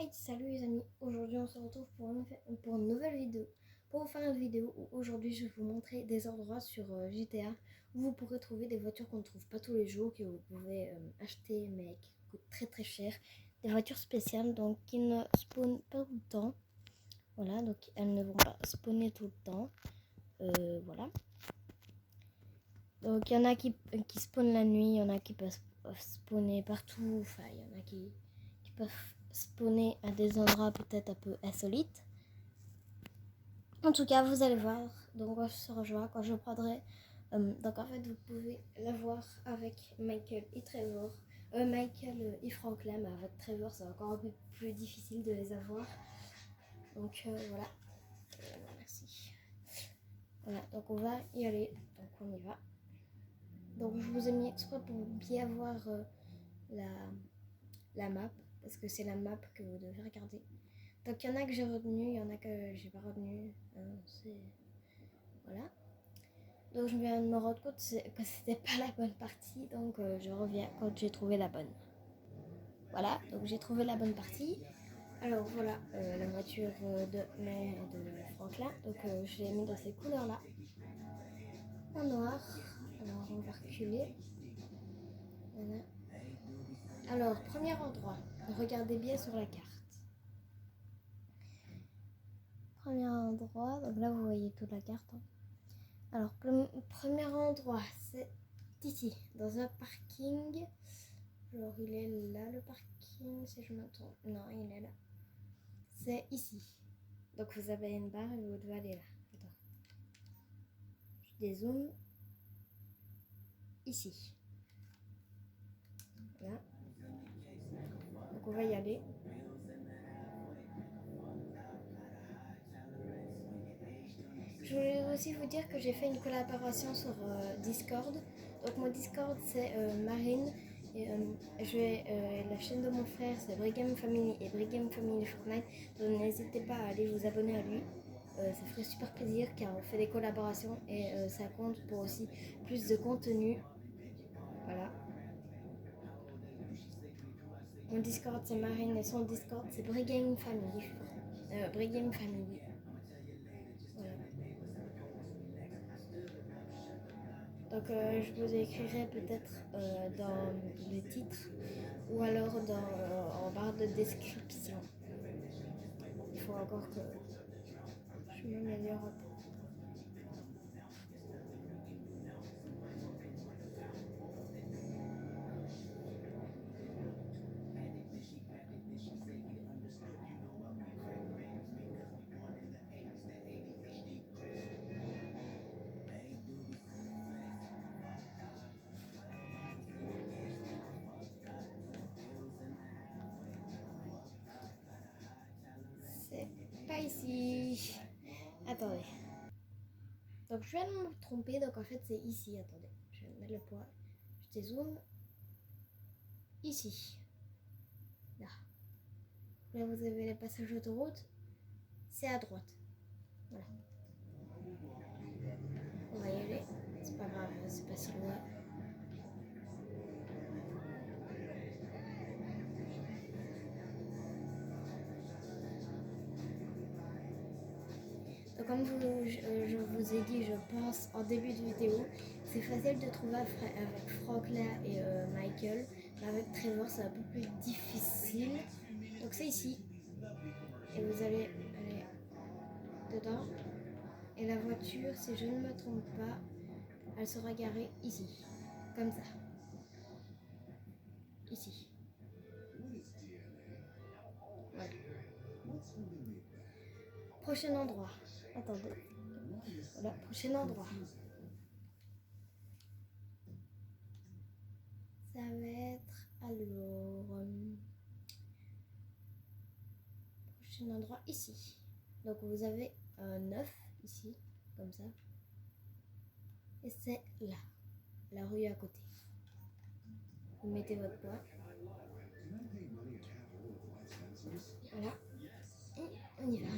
Hey, salut les amis, aujourd'hui on se retrouve pour une nouvelle vidéo. Pour vous faire une vidéo où aujourd'hui je vais vous montrer des endroits sur GTA où vous pourrez trouver des voitures qu'on ne trouve pas tous les jours, que vous pouvez acheter mais qui coûtent très très cher. Des voitures spéciales donc qui ne spawnent pas tout le temps. Voilà, donc elles ne vont pas spawner tout le temps. Voilà. Donc il y en a qui spawnent la nuit, il y en a qui peuvent spawner partout, enfin il y en a qui peuvent spawner à des endroits peut-être un peu insolites. En tout cas, vous allez voir, donc on se rejoint quand je prendrai. Donc en fait, vous pouvez la voir avec Michael et Trevor. Michael et Franklin, mais avec Trevor, c'est encore un peu plus difficile de les avoir. Donc voilà. Merci. Voilà, donc on va y aller. Donc on y va. Donc je vous ai mis exprès pour bien voir la map, parce que c'est la map que vous devez regarder. Donc il y en a que j'ai retenu, il y en a que j'ai pas retenu. Voilà. Donc je viens de me rendre compte que c'était pas la bonne partie, donc je reviens quand j'ai trouvé la bonne. Voilà, donc j'ai trouvé la bonne partie. Alors voilà la voiture de Franklin, donc je l'ai mis dans ces couleurs là, en noir. Alors on va reculer. Voilà. Alors premier endroit, regardez bien sur la carte. Premier endroit, donc là vous voyez toute la carte. Hein. Alors premier endroit, c'est ici, dans un parking. Alors il est là le parking, si je me trompe. Non, il est là. C'est ici. Donc vous avez une barre et vous devez aller là. Attends. Je dézoome. Ici. Là. Donc on va y aller. Je voulais aussi vous dire que j'ai fait une collaboration sur Discord. Donc mon Discord c'est Marine. Et la chaîne de mon frère c'est Brigham Family et Brigham Family Fortnite. Donc n'hésitez pas à aller vous abonner à lui. Ça ferait super plaisir car on fait des collaborations et ça compte pour aussi plus de contenu. Voilà. Mon Discord c'est Marine et son Discord c'est Brigham Family. Brigham Family. Voilà. Donc je vous écrirai peut-être dans le titre ou alors en barre de description. Il faut encore que je m'améliore un peu. C'est pas ici. Attendez. Donc je viens de me tromper, donc en fait c'est ici. Attendez, je vais mettre le poids. Je dézoome. Ici. Là. Là vous avez les passages d'autoroute. C'est à droite. Voilà. On va y aller. C'est pas grave, c'est pas si loin. Donc, comme je vous ai dit, je pense, en début de vidéo, c'est facile de trouver avec Franklin et Michael. Mais avec Trevor, c'est un peu plus difficile. Donc c'est ici. Et vous allez aller dedans. Et la voiture, si je ne me trompe pas, elle sera garée ici. Comme ça. Ici. Voilà. Prochain endroit. Attendez. Voilà, prochain endroit. Ça va être alors... prochain endroit ici. Donc vous avez un œuf ici, comme ça. Et c'est là, la rue à côté. Vous mettez votre poids. Voilà. Et on y va.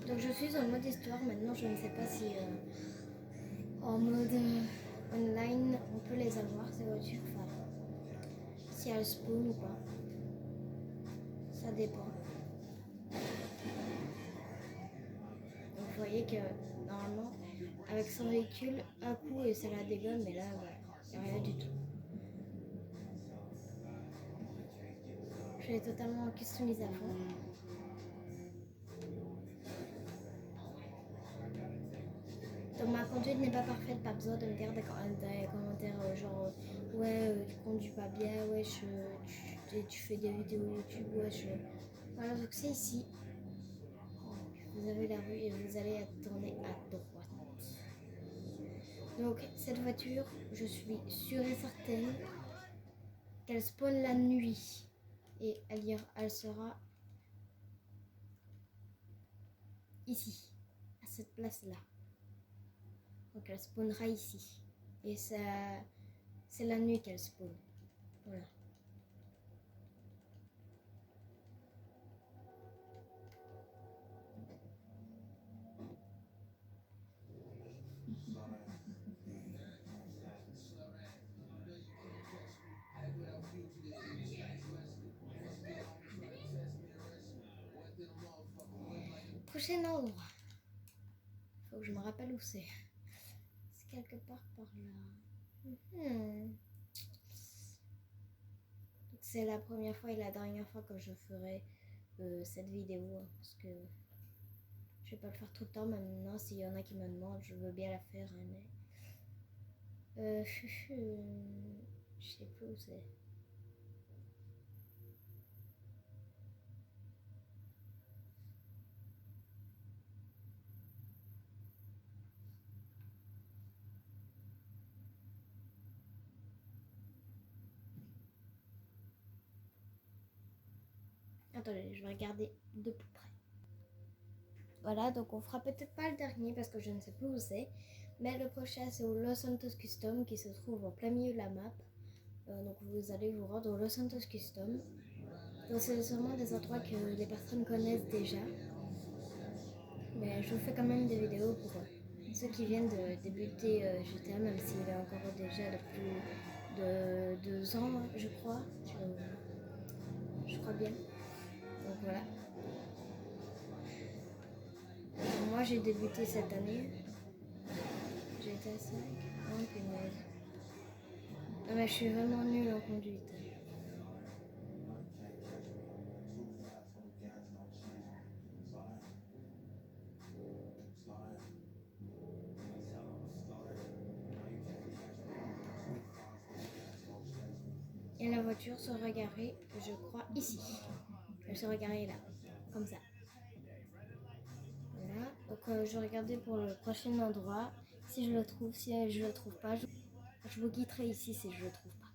Donc je suis en mode histoire. Maintenant, je ne sais pas si en mode online, on peut les avoir, ces voitures. Enfin, si elles spawn ou pas. Ça dépend. Donc vous voyez que normalement, avec son véhicule, un coup et ça la dégomme, mais là, il n'y a rien du tout. Je l'ai totalement customisé à fond. Donc ma conduite n'est pas parfaite, pas besoin de me dire des commentaires genre ouais tu conduis pas bien, ouais tu fais des vidéos YouTube, ouais Voilà, donc c'est ici. Vous avez la rue et vous allez tourner à droite. Donc cette voiture, je suis sûre et certaine qu'elle spawn la nuit. Et elle sera ici, à cette place-là. Donc elle spawnera ici. Et ça, c'est la nuit qu'elle spawn. Voilà. Prochain endroit. Faut que je me rappelle où c'est. C'est quelque part par là. C'est la première fois et la dernière fois que je ferai cette vidéo. Hein, parce que je vais pas le faire tout le temps. Maintenant, s'il y en a qui me demandent, je veux bien la faire. Hein, mais je sais plus où c'est. Attendez, je vais regarder de plus près. Voilà, donc on fera peut-être pas le dernier parce que je ne sais plus où c'est. Mais le prochain, c'est au Los Santos Custom qui se trouve en plein milieu de la map. Donc vous allez vous rendre au Los Santos Custom. Donc c'est sûrement des endroits que les personnes connaissent déjà. Mais je vous fais quand même des vidéos pour ceux qui viennent de débuter GTA, même s'il est encore déjà depuis de 2 ans, je crois. Je crois bien. Donc voilà. Moi j'ai débuté cette année. GTA 5. Oh punaise. Non mais je suis vraiment nulle en conduite. Et la voiture sera garée, je crois, ici. Elle sera garée là, comme ça. Voilà. Donc je regardais pour le prochain endroit. Si je le trouve, si je le trouve pas, je vous quitterai ici si je le trouve pas.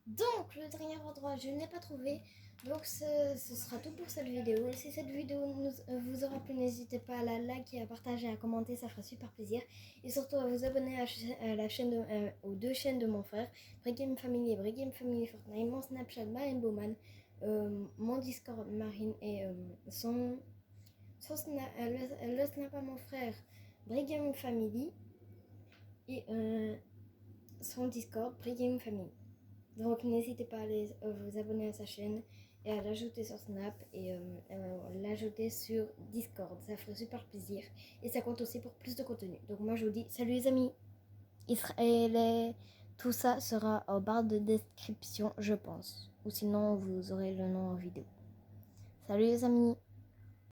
Donc le dernier endroit, je ne l'ai pas trouvé. Donc ce sera tout pour cette vidéo. Et si cette vidéo vous aura plu, n'hésitez pas à la liker, à partager, à commenter, ça fera super plaisir. Et surtout à vous abonner à la chaîne aux 2 chaînes de mon frère, Brigame Family et Brigame Family Fortnite, mon Snapchat Marine Bowman, mon Discord Marine et le snap à mon frère Brigame Family et son Discord Brigame Family. Donc n'hésitez pas à vous abonner à sa chaîne et à l'ajouter sur Snap et l'ajouter sur Discord. Ça ferait super plaisir. Et ça compte aussi pour plus de contenu. Donc moi je vous dis salut les amis. Tout ça sera en barre de description je pense. Ou sinon vous aurez le nom en vidéo. Salut les amis.